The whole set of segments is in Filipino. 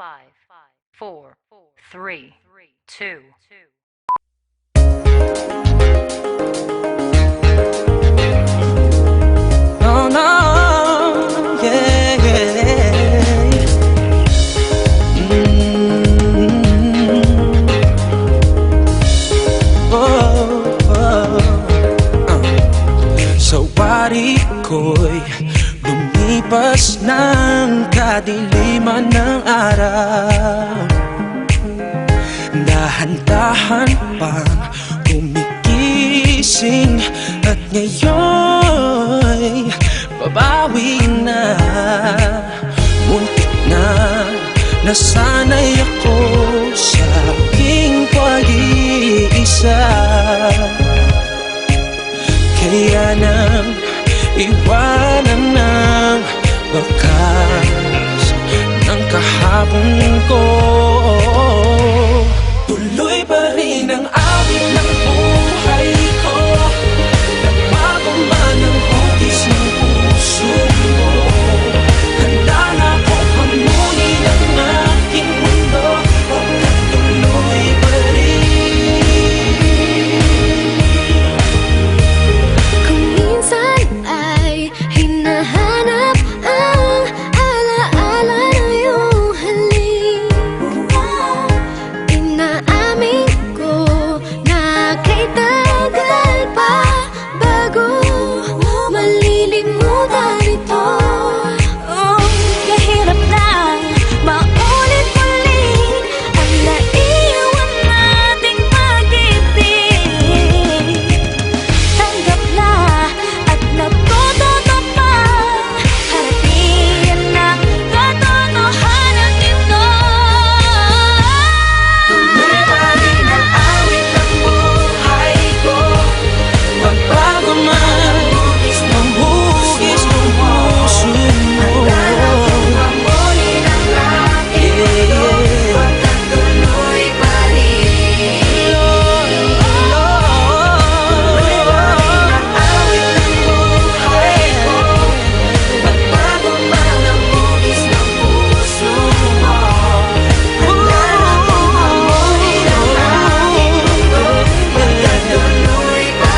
4, 3, 2. No, no, yeah, yeah. Oh, oh. Sa wari ko'y lumipas ng kadiliman ng araw. Dahan-dahan pang kumigising at ngayon'y babawi na. Muntik na nasanay ako sa aking pag-iisa. Kaya nang iwanan ng wakas ng kahapon ko, tuloy pa rin ang awit ng buhay ko. Nagbago man ang hugis ng puso mo, handa na akong hamunin ang aking mundo. Pagkat tuloy pa rin. Kung minsan ay hinahanap ang alaala ng iyong halik, inaamin ko na kay tagal pa bago malilimutan ito. Kahirap na maulit-ulit ang naiwan nating pag-ibig. Tanggap na at nagtututo pa, harapin ang katotohanan nito. Tuloy pa rin ang awit ng buhay ko. Magbago man ang hugis ng puso mo, Hamunin ang aking mundo, pagkat tuloy pa rin. awit ng buhay ko. Magbago man ang hugis ng puso mo, handa na akong hamunin ang aking mundo. Pagkat tuloy pa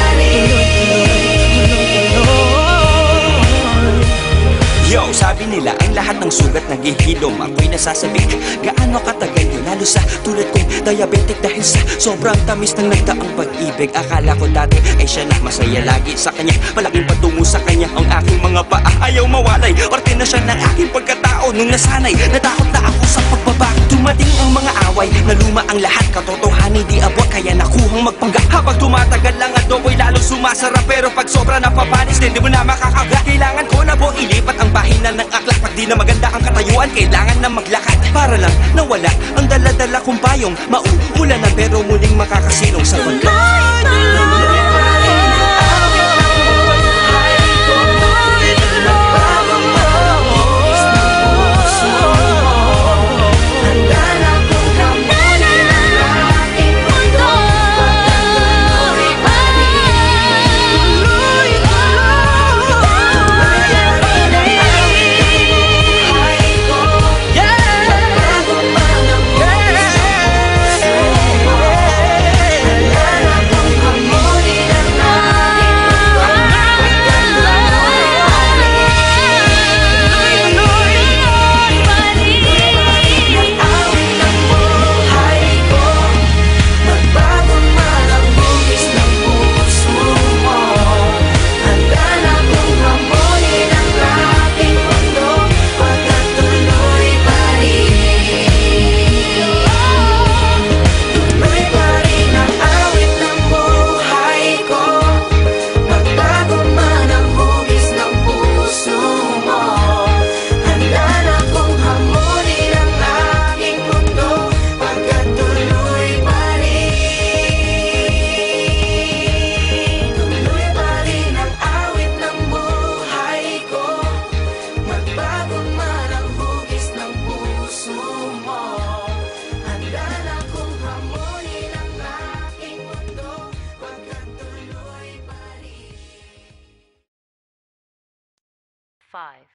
Yo, sabi nila ang lahat ng sugat naghihilom. Ako'y nasasabik, gaano katagal yun, lalo sa tulad kong diabetic. Dahil sa sobrang tamis ng nagdaang pag-ibig, akala ko dati ay siya na masaya lagi sa kanya. Malaking patungo sa kanya ang aking mga paa, ayaw mawalay. Parte na siya ng aking pagkatao. Nung nasanay, natakot na ako sa pagbabago. Dumating ang mga away, naluma ang lahat. Katotohanan di abot, kaya nakuhang magpanggap. Habang tumatagal lang at adobo'y lalong sumasarap. Pero pag sobra napapanis, di mo na makakagat. Kailangan ko na po ilipat ang bahinan ng aklat. Pag di na maganda ang katayuan, kailangan na maglakad para lang nawala ang dala-dala kong payong.